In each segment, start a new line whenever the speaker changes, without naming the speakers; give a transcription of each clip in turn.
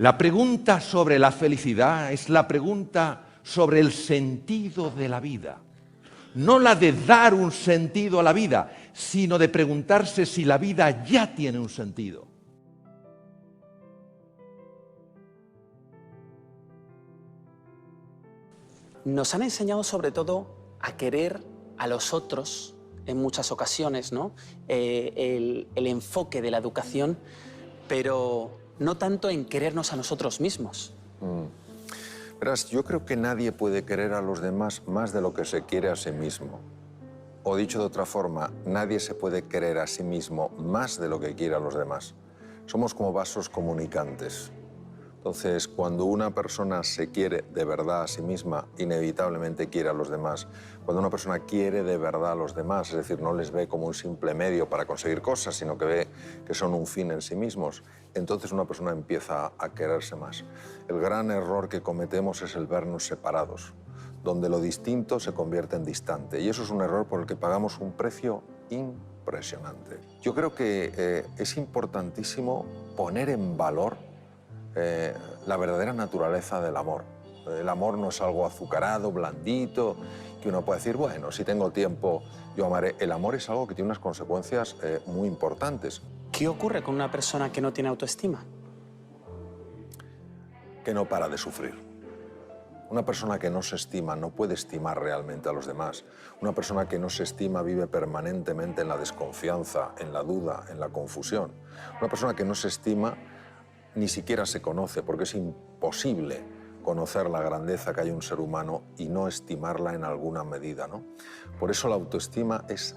La pregunta sobre la felicidad es la pregunta sobre el sentido de la vida. No la de dar un sentido a la vida, sino de preguntarse si la vida ya tiene un sentido.
Nos han enseñado sobre todo a querer a los otros en muchas ocasiones, ¿no? El enfoque de la educación, pero no tanto en querernos a nosotros mismos.
Verás, yo creo que nadie puede querer a los demás más de lo que se quiere a sí mismo. O dicho de otra forma, nadie se puede querer a sí mismo más de lo que quiere a los demás. Somos como vasos comunicantes. Entonces, cuando una persona se quiere de verdad a sí misma, inevitablemente quiere a los demás. Cuando una persona quiere de verdad a los demás, es decir, no les ve como un simple medio para conseguir cosas, sino que ve que son un fin en sí mismos, entonces una persona empieza a quererse más. El gran error que cometemos es el vernos separados, donde lo distinto se convierte en distante. Y eso es un error por el que pagamos un precio impresionante. Yo creo que es importantísimo poner en valor la verdadera naturaleza del amor. El amor no es algo azucarado, blandito, que uno puede decir, bueno, si tengo tiempo, yo amaré. El amor es algo que tiene unas consecuencias muy importantes.
¿Qué ocurre con una persona que no tiene autoestima?
Que no para de sufrir. Una persona que no se estima no puede estimar realmente a los demás. Una persona que no se estima vive permanentemente en la desconfianza, en la duda, en la confusión. Una persona que no se estima ni siquiera se conoce, porque es imposible conocer la grandeza que hay en un ser humano y no estimarla en alguna medida, ¿no? Por eso la autoestima es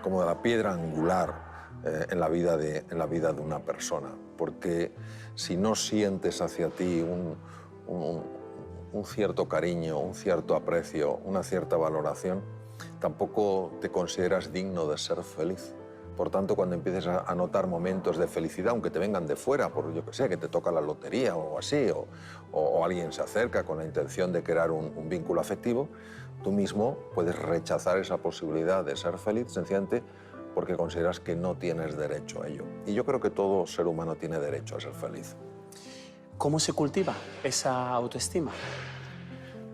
como la piedra angular en la vida de una persona, porque si no sientes hacia ti un cierto cariño, un cierto aprecio, una cierta valoración, tampoco te consideras digno de ser feliz. Por tanto, cuando empieces a notar momentos de felicidad, aunque te vengan de fuera, por yo que sé, que te toca la lotería o así, o alguien se acerca con la intención de crear un vínculo afectivo, tú mismo puedes rechazar esa posibilidad de ser feliz sencillamente porque consideras que no tienes derecho a ello. Y yo creo que todo ser humano tiene derecho a ser feliz.
¿Cómo se cultiva esa autoestima?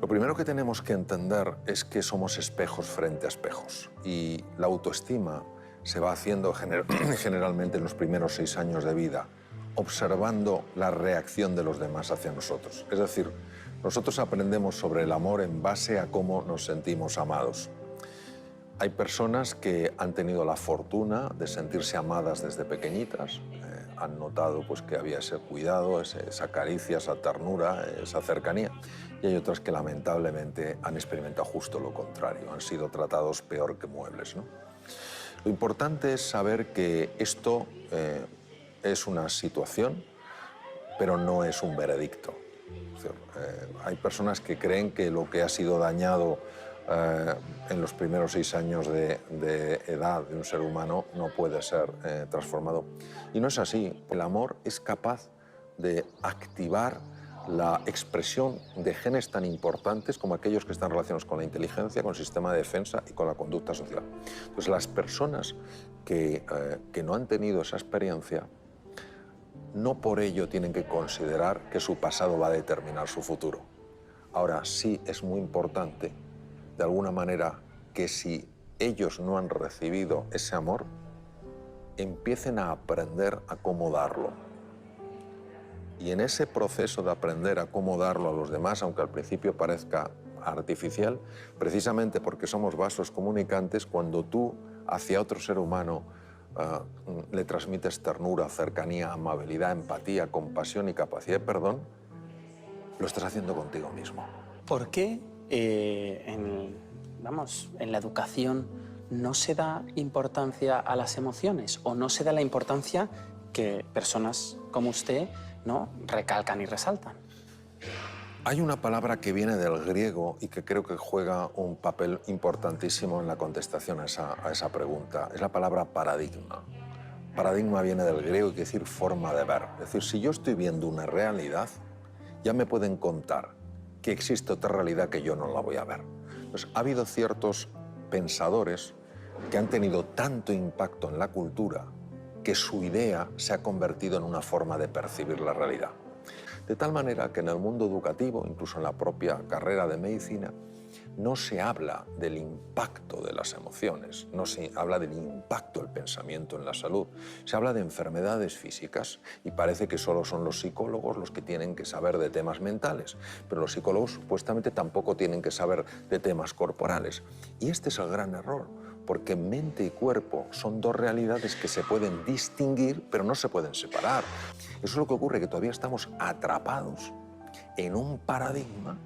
Lo primero que tenemos que entender es que somos espejos frente a espejos y la autoestima se va haciendo generalmente en los primeros 6 años de vida, observando la reacción de los demás hacia nosotros. Es decir, nosotros aprendemos sobre el amor en base a cómo nos sentimos amados. Hay personas que han tenido la fortuna de sentirse amadas desde pequeñitas, han notado pues, que había ese cuidado, esa caricia, esa ternura, esa cercanía. Y hay otras que lamentablemente han experimentado justo lo contrario, han sido tratados peor que muebles, ¿no? Lo importante es saber que esto es una situación, pero no es un veredicto. Es decir, hay personas que creen que lo que ha sido dañado en los primeros 6 años de edad de un ser humano no puede ser transformado. Y no es así. El amor es capaz de activar la expresión de genes tan importantes como aquellos que están relacionados con la inteligencia, con el sistema de defensa y con la conducta social. Entonces, las personas que no han tenido esa experiencia, no por ello tienen que considerar que su pasado va a determinar su futuro. Ahora, sí es muy importante, de alguna manera, que si ellos no han recibido ese amor, empiecen a aprender a cómo darlo. Y en ese proceso de aprender a cómo darlo a los demás, aunque al principio parezca artificial, precisamente porque somos vasos comunicantes, cuando tú hacia otro ser humano le transmites ternura, cercanía, amabilidad, empatía, compasión y capacidad de perdón, lo estás haciendo contigo mismo.
¿Por qué en la educación no se da importancia a las emociones o no se da la importancia que personas como usted, ¿no?, recalcan y resaltan?
Hay una palabra que viene del griego y que creo que juega un papel importantísimo en la contestación a esa pregunta. Es la palabra paradigma. Paradigma viene del griego y quiere decir forma de ver. Es decir, si yo estoy viendo una realidad, ya me pueden contar que existe otra realidad que yo no la voy a ver. Pues ha habido ciertos pensadores que han tenido tanto impacto en la cultura que su idea se ha convertido en una forma de percibir la realidad. De tal manera que en el mundo educativo, incluso en la propia carrera de medicina, no se habla del impacto de las emociones, no se habla del impacto del pensamiento en la salud, se habla de enfermedades físicas y parece que solo son los psicólogos los que tienen que saber de temas mentales, pero los psicólogos supuestamente tampoco tienen que saber de temas corporales. Y este es el gran error, porque mente y cuerpo son dos realidades que se pueden distinguir, pero no se pueden separar. Eso es lo que ocurre, que todavía estamos atrapados en un paradigma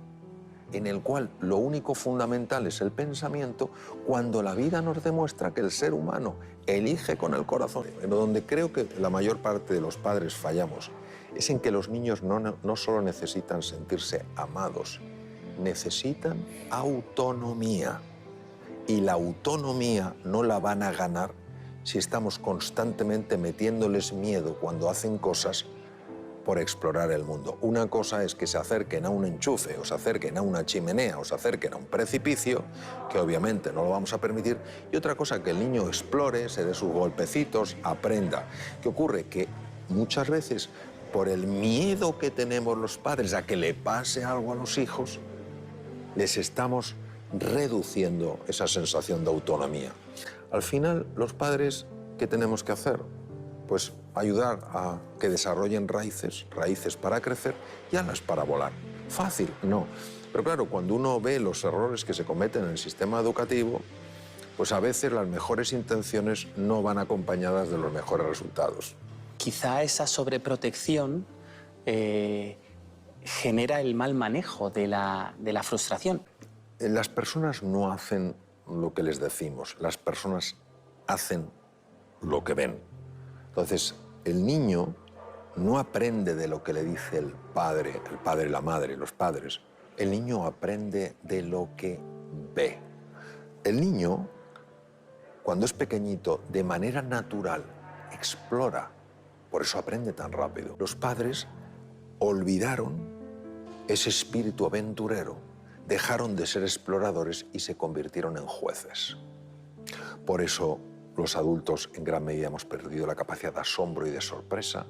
en el cual lo único fundamental es el pensamiento, cuando la vida nos demuestra que el ser humano elige con el corazón. Pero donde creo que la mayor parte de los padres fallamos es en que los niños no solo necesitan sentirse amados, necesitan autonomía. Y la autonomía no la van a ganar si estamos constantemente metiéndoles miedo cuando hacen cosas por explorar el mundo. Una cosa es que se acerquen a un enchufe, o se acerquen a una chimenea, o se acerquen a un precipicio, que obviamente no lo vamos a permitir, y otra cosa que el niño explore, se dé sus golpecitos, aprenda. ¿Qué ocurre? Que muchas veces, por el miedo que tenemos los padres a que le pase algo a los hijos, les estamos reduciendo esa sensación de autonomía. Al final, los padres, ¿qué tenemos que hacer? Pues ayudar a que desarrollen raíces para crecer y alas para volar. Fácil, no. Pero claro, cuando uno ve los errores que se cometen en el sistema educativo, pues a veces las mejores intenciones no van acompañadas de los mejores resultados.
Quizá esa sobreprotección genera el mal manejo de la frustración.
Las personas no hacen lo que les decimos, las personas hacen lo que ven. Entonces, el niño no aprende de lo que le dice el padre y la madre, los padres. El niño aprende de lo que ve. El niño, cuando es pequeñito, de manera natural, explora. Por eso aprende tan rápido. Los padres olvidaron ese espíritu aventurero, dejaron de ser exploradores y se convirtieron en jueces. Por eso, los adultos en gran medida hemos perdido la capacidad de asombro y de sorpresa,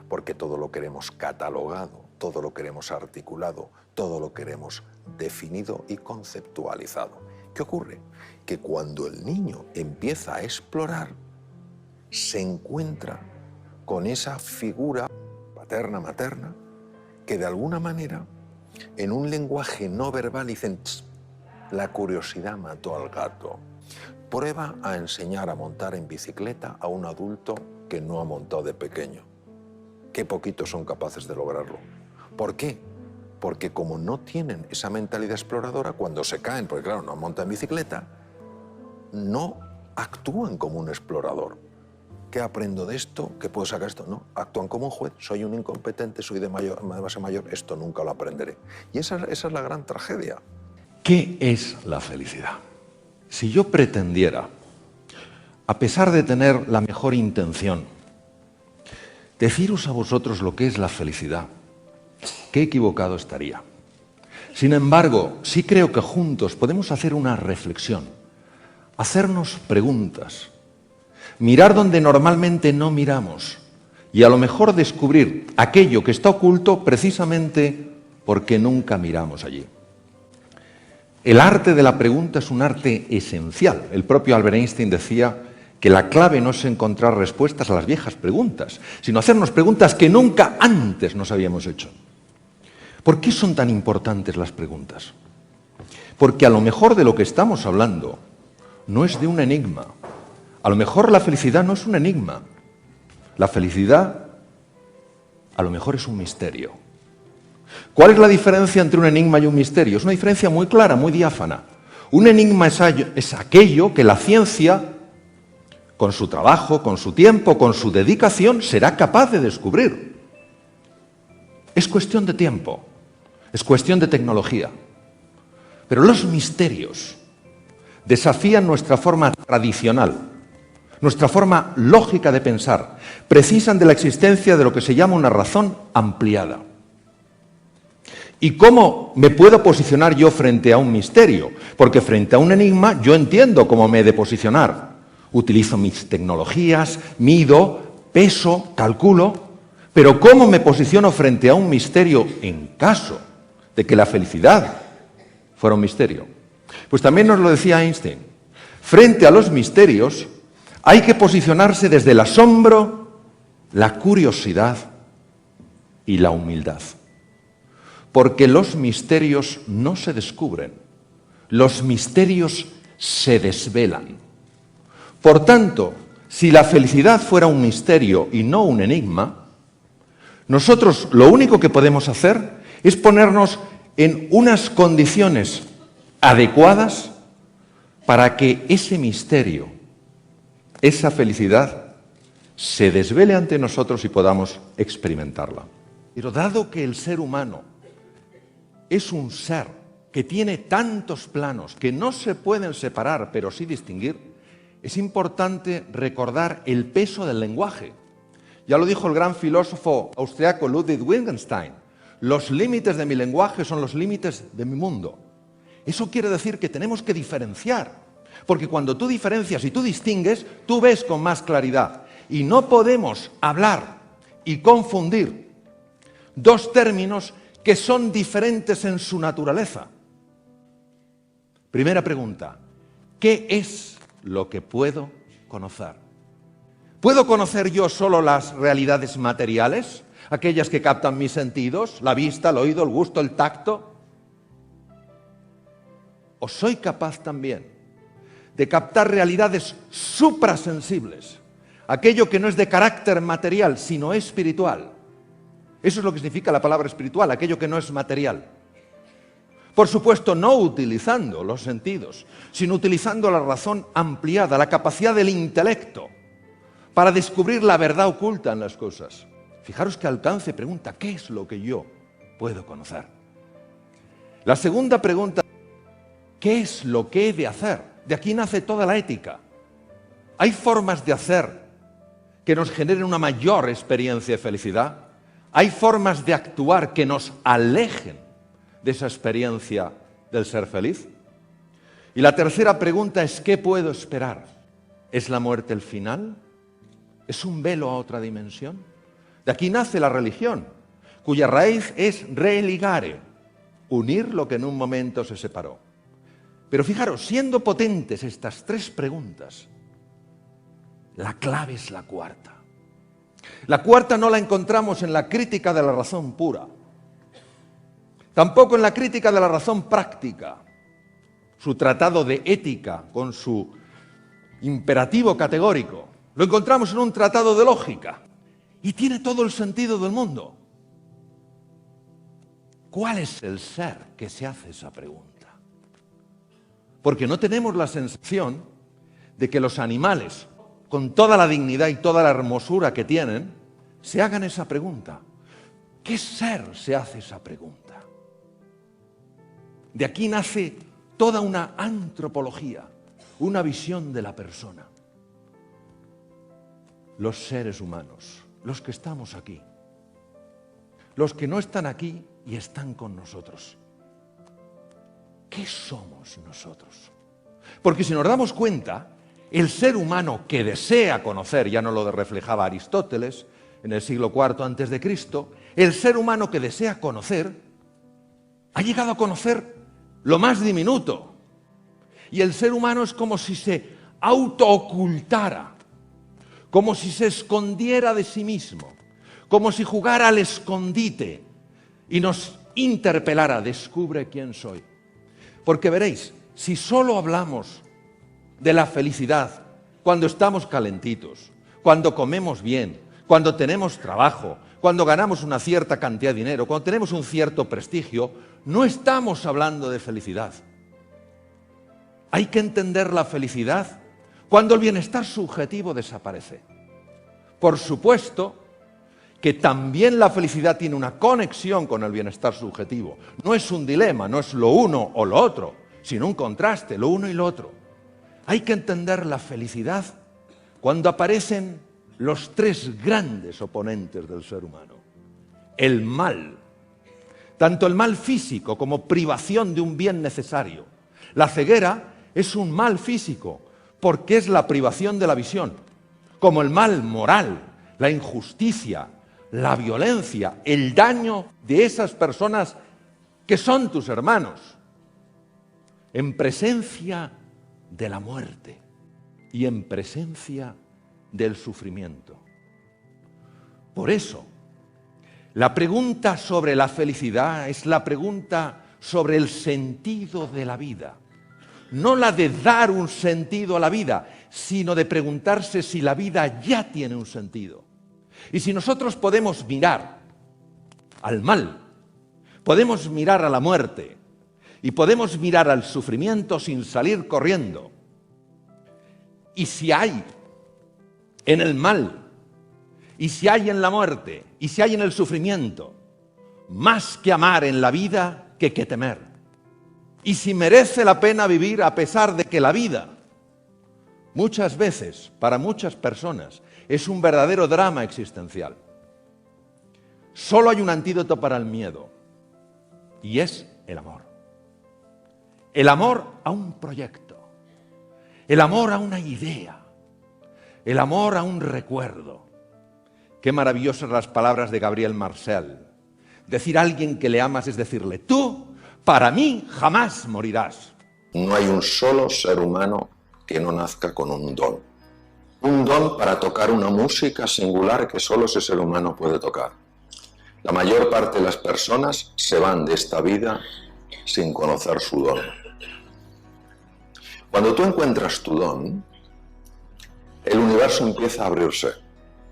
porque todo lo queremos catalogado, todo lo queremos articulado, todo lo queremos definido y conceptualizado. ¿Qué ocurre? Que cuando el niño empieza a explorar, se encuentra con esa figura paterna-materna que de alguna manera, en un lenguaje no verbal, dicen: la curiosidad mató al gato. Prueba a enseñar a montar en bicicleta a un adulto que no ha montado de pequeño. Qué poquitos son capaces de lograrlo. ¿Por qué? Porque como no tienen esa mentalidad exploradora, cuando se caen, porque claro, no montan en bicicleta, no actúan como un explorador. ¿Qué aprendo de esto? ¿Qué puedo sacar esto? No, actúan como un juez. Soy un incompetente, soy de base mayor, esto nunca lo aprenderé. Y esa es la gran tragedia.
¿Qué es la felicidad? Si yo pretendiera, a pesar de tener la mejor intención, deciros a vosotros lo que es la felicidad, qué equivocado estaría. Sin embargo, sí creo que juntos podemos hacer una reflexión, hacernos preguntas, mirar donde normalmente no miramos y a lo mejor descubrir aquello que está oculto precisamente porque nunca miramos allí. El arte de la pregunta es un arte esencial. El propio Albert Einstein decía que la clave no es encontrar respuestas a las viejas preguntas, sino hacernos preguntas que nunca antes nos habíamos hecho. ¿Por qué son tan importantes las preguntas? Porque a lo mejor de lo que estamos hablando no es de un enigma. A lo mejor la felicidad no es un enigma. La felicidad a lo mejor es un misterio. ¿Cuál es la diferencia entre un enigma y un misterio? Es una diferencia muy clara, muy diáfana. Un enigma es aquello que la ciencia, con su trabajo, con su tiempo, con su dedicación, será capaz de descubrir. Es cuestión de tiempo, es cuestión de tecnología. Pero los misterios desafían nuestra forma tradicional, nuestra forma lógica de pensar, precisan de la existencia de lo que se llama una razón ampliada. ¿Y cómo me puedo posicionar yo frente a un misterio? Porque frente a un enigma yo entiendo cómo me he de posicionar. Utilizo mis tecnologías, mido, peso, calculo. Pero ¿cómo me posiciono frente a un misterio en caso de que la felicidad fuera un misterio? Pues también nos lo decía Einstein. Frente a los misterios hay que posicionarse desde el asombro, la curiosidad y la humildad. Porque los misterios no se descubren, los misterios se desvelan. Por tanto, si la felicidad fuera un misterio y no un enigma, nosotros lo único que podemos hacer es ponernos en unas condiciones adecuadas para que ese misterio, esa felicidad, se desvele ante nosotros y podamos experimentarla. Pero dado que el ser humano es un ser que tiene tantos planos que no se pueden separar, pero sí distinguir, es importante recordar el peso del lenguaje. Ya lo dijo el gran filósofo austriaco Ludwig Wittgenstein: los límites de mi lenguaje son los límites de mi mundo. Eso quiere decir que tenemos que diferenciar, porque cuando tú diferencias y tú distingues, tú ves con más claridad. Y no podemos hablar y confundir dos términos que son diferentes en su naturaleza. Primera pregunta: ¿qué es lo que puedo conocer? ¿Puedo conocer yo solo las realidades materiales? Aquellas que captan mis sentidos, la vista, el oído, el gusto, el tacto. ¿O soy capaz también de captar realidades suprasensibles? Aquello que no es de carácter material, sino espiritual. Eso es lo que significa la palabra espiritual, aquello que no es material. Por supuesto, no utilizando los sentidos, sino utilizando la razón ampliada, la capacidad del intelecto, para descubrir la verdad oculta en las cosas. Fijaros que alcance pregunta: ¿qué es lo que yo puedo conocer? La segunda pregunta: ¿qué es lo que he de hacer? De aquí nace toda la ética. ¿Hay formas de hacer que nos generen una mayor experiencia de felicidad? ¿Hay formas de actuar que nos alejen de esa experiencia del ser feliz? Y la tercera pregunta es: ¿qué puedo esperar? ¿Es la muerte el final? ¿Es un velo a otra dimensión? De aquí nace la religión, cuya raíz es religare, unir lo que en un momento se separó. Pero fijaros, siendo potentes estas tres preguntas, la clave es la cuarta. La cuarta no la encontramos en la crítica de la razón pura, tampoco en la crítica de la razón práctica, su tratado de ética con su imperativo categórico. Lo encontramos en un tratado de lógica y tiene todo el sentido del mundo. ¿Cuál es el ser que se hace esa pregunta? Porque no tenemos la sensación de que los animales, con toda la dignidad y toda la hermosura que tienen, se hagan esa pregunta. ¿Qué ser se hace esa pregunta? De aquí nace toda una antropología, una visión de la persona. Los seres humanos, los que estamos aquí, los que no están aquí y están con nosotros. ¿Qué somos nosotros? Porque si nos damos cuenta, el ser humano que desea conocer, ya no lo reflejaba Aristóteles en el siglo IV antes de Cristo, el ser humano que desea conocer ha llegado a conocer lo más diminuto. Y el ser humano es como si se autoocultara, como si se escondiera de sí mismo, como si jugara al escondite y nos interpelara: descubre quién soy. Porque veréis, si solo hablamos de la felicidad cuando estamos calentitos, cuando comemos bien, cuando tenemos trabajo, cuando ganamos una cierta cantidad de dinero, cuando tenemos un cierto prestigio, no estamos hablando de felicidad. Hay que entender la felicidad cuando el bienestar subjetivo desaparece. Por supuesto que también la felicidad tiene una conexión con el bienestar subjetivo. No es un dilema, no es lo uno o lo otro, sino un contraste, lo uno y lo otro. Hay que entender la felicidad cuando aparecen los tres grandes oponentes del ser humano. El mal, tanto el mal físico como privación de un bien necesario. La ceguera es un mal físico porque es la privación de la visión, como el mal moral, la injusticia, la violencia, el daño de esas personas que son tus hermanos, en presencia de la muerte y en presencia del sufrimiento. Por eso, la pregunta sobre la felicidad es la pregunta sobre el sentido de la vida. No la de dar un sentido a la vida, sino de preguntarse si la vida ya tiene un sentido. Y si nosotros podemos mirar al mal, podemos mirar a la muerte y podemos mirar al sufrimiento sin salir corriendo. Y si hay en el mal, y si hay en la muerte, y si hay en el sufrimiento, más que amar en la vida que temer. Y si merece la pena vivir a pesar de que la vida, muchas veces, para muchas personas, es un verdadero drama existencial. Solo hay un antídoto para el miedo, y es el amor. El amor a un proyecto, el amor a una idea, el amor a un recuerdo. Qué maravillosas las palabras de Gabriel Marcel. Decir a alguien que le amas es decirle, tú, para mí, jamás morirás.
No hay un solo ser humano que no nazca con un don. Un don para tocar una música singular que solo ese ser humano puede tocar. La mayor parte de las personas se van de esta vida sin conocer su don. Cuando tú encuentras tu don, el universo empieza a abrirse.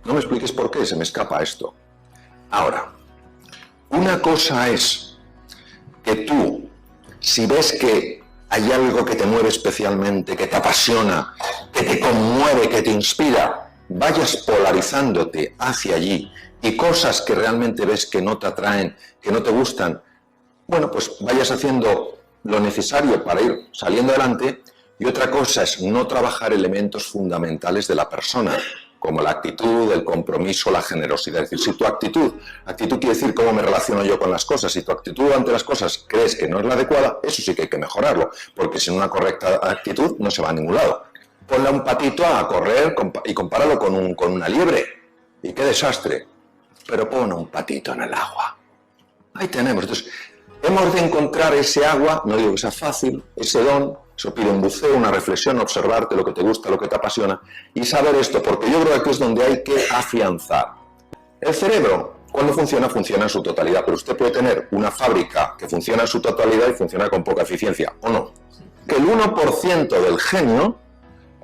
No me expliques por qué, se me escapa esto. Ahora, una cosa es que tú, si ves que hay algo que te mueve especialmente, que te apasiona, que te conmueve, que te inspira, vayas polarizándote hacia allí y cosas que realmente ves que no te atraen, que no te gustan, bueno, pues vayas haciendo lo necesario para ir saliendo adelante. Y otra cosa es no trabajar elementos fundamentales de la persona, como la actitud, el compromiso, la generosidad. Es decir, si tu actitud quiere decir cómo me relaciono yo con las cosas, si tu actitud ante las cosas crees que no es la adecuada, eso sí que hay que mejorarlo, porque sin una correcta actitud no se va a ningún lado. Ponle a un patito a correr y compáralo con una liebre, y qué desastre. Pero pon a un patito en el agua. Ahí tenemos. Entonces, hemos de encontrar ese agua, no digo que sea fácil, ese don. Eso pide un buceo, una reflexión, observarte lo que te gusta, lo que te apasiona y saber esto, porque yo creo que aquí es donde hay que afianzar. El cerebro, cuando funciona, funciona en su totalidad, pero usted puede tener una fábrica que funciona en su totalidad y funciona con poca eficiencia, ¿o no? Que el 1% del genio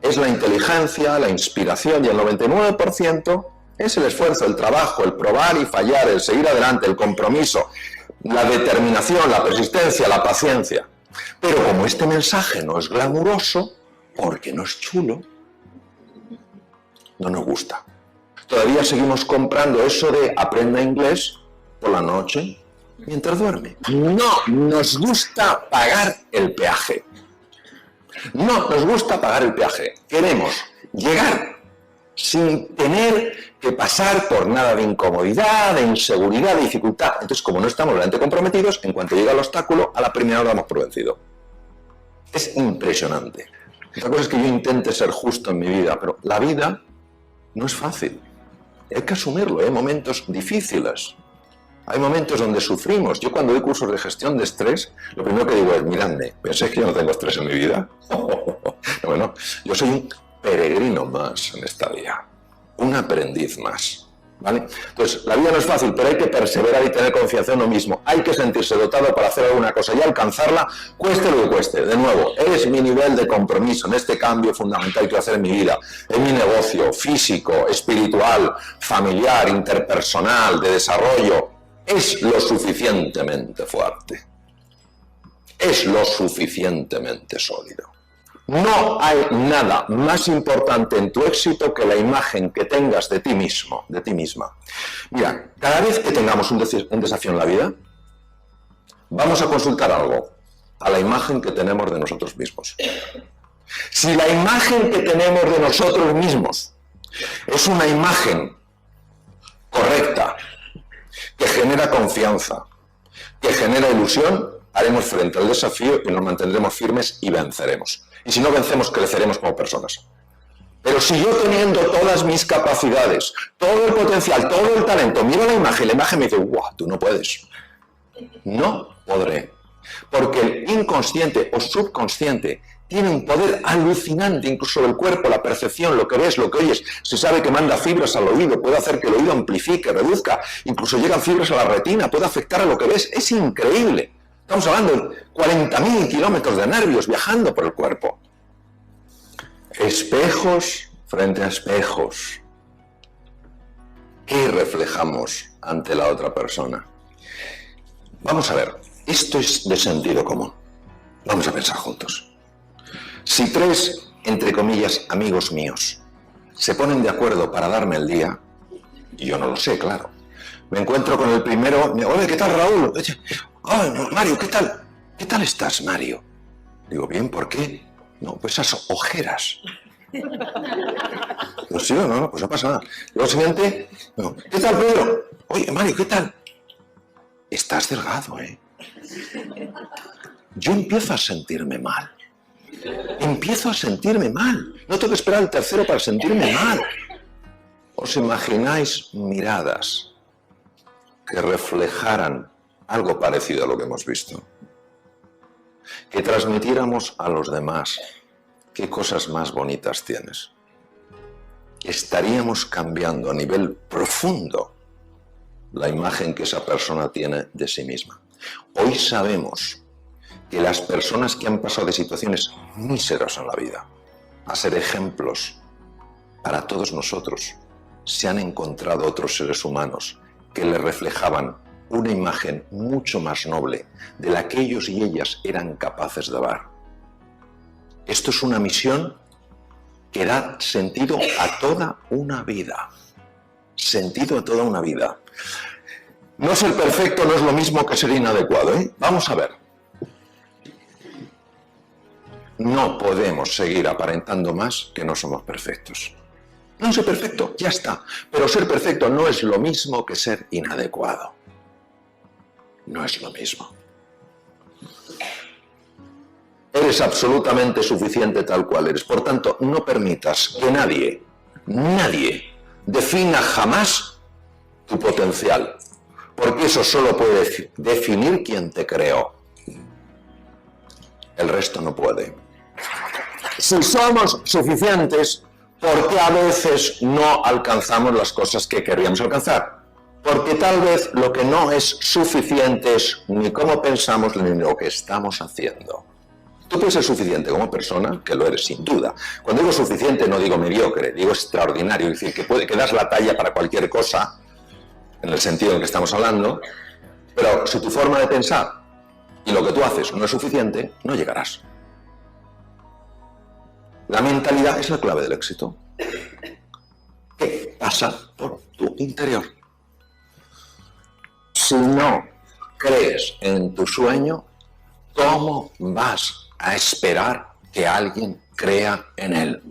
es la inteligencia, la inspiración y el 99% es el esfuerzo, el trabajo, el probar y fallar, el seguir adelante, el compromiso, la determinación, la persistencia, la paciencia. Pero como este mensaje no es glamuroso, porque no es chulo, no nos gusta. Todavía seguimos comprando eso de aprenda inglés por la noche mientras duerme. No nos gusta pagar el peaje. No nos gusta pagar el peaje. Queremos llegar sin tener que pasar por nada de incomodidad, de inseguridad, de dificultad. Entonces, como no estamos realmente comprometidos, en cuanto llega el obstáculo, a la primera hora damos por vencido. Es impresionante. Otra cosa es que yo intente ser justo en mi vida, pero la vida no es fácil. Hay que asumirlo, hay momentos difíciles. Hay momentos donde sufrimos. Yo cuando doy cursos de gestión de estrés, lo primero que digo es, miradme, ¿pensáis que yo no tengo estrés en mi vida? Bueno, yo soy un peregrino más en esta vida, un aprendiz más, ¿vale? Entonces, la vida no es fácil, pero hay que perseverar y tener confianza en uno mismo. Hay que sentirse dotado para hacer alguna cosa y alcanzarla, cueste lo que cueste. De nuevo, es mi nivel de compromiso en este cambio fundamental que quiero hacer en mi vida, en mi negocio físico, espiritual, familiar, interpersonal, de desarrollo. Es lo suficientemente fuerte. Es lo suficientemente sólido. No hay nada más importante en tu éxito que la imagen que tengas de ti mismo, de ti misma. Mira, cada vez que tengamos un desafío en la vida, vamos a consultar algo, a la imagen que tenemos de nosotros mismos. Si la imagen que tenemos de nosotros mismos es una imagen correcta, que genera confianza, que genera ilusión, haremos frente al desafío y nos mantendremos firmes y venceremos. Y si no vencemos, creceremos como personas.
Pero si yo teniendo todas mis capacidades, todo el potencial, todo el talento, miro la imagen me dice, ¡guau! Tú no puedes. No podré. Porque el inconsciente o subconsciente tiene un poder alucinante, incluso sobre el cuerpo, la percepción, lo que ves, lo que oyes. Se sabe que manda fibras al oído, puede hacer que el oído amplifique, reduzca, incluso llegan fibras a la retina, puede afectar a lo que ves. Es increíble. Estamos hablando de 40.000 kilómetros de nervios viajando por el cuerpo. Espejos frente a espejos. ¿Qué reflejamos ante la otra persona? Vamos a ver, esto es de sentido común. Vamos a pensar juntos. Si 3, entre comillas, amigos míos se ponen de acuerdo para darme el día, y yo no lo sé, claro. Me encuentro con el primero, oye, ¿qué tal, Raúl? Oye, Mario, ¿qué tal? ¿Qué tal estás, Mario? Digo, bien, ¿por qué? No, pues esas ojeras. No, sí, no, pues no pasa nada. Luego siguiente, no. ¿Qué tal, Pedro? Oye, Mario, ¿qué tal? Estás delgado, ¿eh? Yo empiezo a sentirme mal. Empiezo a sentirme mal. No tengo que esperar al tercero para sentirme mal. ¿Os imagináis miradas que reflejaran algo parecido a lo que hemos visto? Que transmitiéramos a los demás qué cosas más bonitas tienes. Estaríamos cambiando a nivel profundo la imagen que esa persona tiene de sí misma. Hoy sabemos que las personas que han pasado de situaciones míseras en la vida a ser ejemplos para todos nosotros, se han encontrado otros seres humanos que les reflejaban una imagen mucho más noble de la que ellos y ellas eran capaces de dar. Esto es una misión que da sentido a toda una vida. Sentido a toda una vida. No ser perfecto no es lo mismo que ser inadecuado, ¿eh? Vamos a ver. No podemos seguir aparentando más que no somos perfectos. No soy perfecto, ya está. Pero ser perfecto no es lo mismo que ser inadecuado. No es lo mismo. Eres absolutamente suficiente tal cual eres. Por tanto, no permitas que nadie defina jamás tu potencial. Porque eso solo puede definir quien te creó. El resto no puede. Si somos suficientes, ¿por qué a veces no alcanzamos las cosas que querríamos alcanzar? Porque tal vez lo que no es suficiente es ni cómo pensamos ni lo que estamos haciendo. Tú puedes ser suficiente como persona, que lo eres sin duda. Cuando digo suficiente no digo mediocre, digo extraordinario, es decir, que das la talla para cualquier cosa, en el sentido en el que estamos hablando, pero si tu forma de pensar y lo que tú haces no es suficiente, no llegarás. La mentalidad es la clave del éxito. ¿Qué pasa por tu interior? Si no crees en tu sueño, ¿cómo vas a esperar que alguien crea en él?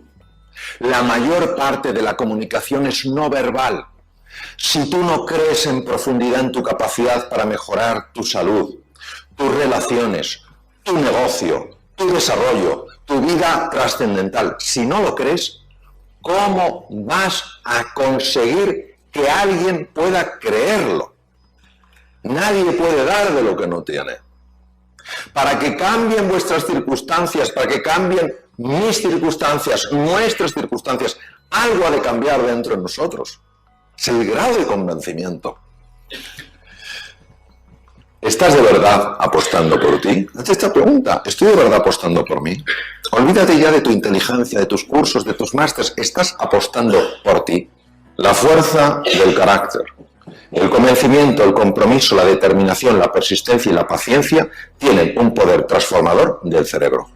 La mayor parte de la comunicación es no verbal. Si tú no crees en profundidad en tu capacidad para mejorar tu salud, tus relaciones, tu negocio, tu desarrollo, tu vida trascendental, si no lo crees, ¿cómo vas a conseguir que alguien pueda creerlo? Nadie puede dar de lo que no tiene. Para que cambien vuestras circunstancias, para que cambien mis circunstancias, nuestras circunstancias, algo ha de cambiar dentro de nosotros. Es el grado de convencimiento. ¿Estás de verdad apostando por ti? Hazte esta pregunta. ¿Estoy de verdad apostando por mí? Olvídate ya de tu inteligencia, de tus cursos, de tus másters. ¿Estás apostando por ti? La fuerza del carácter, el convencimiento, el compromiso, la determinación, la persistencia y la paciencia tienen un poder transformador del cerebro.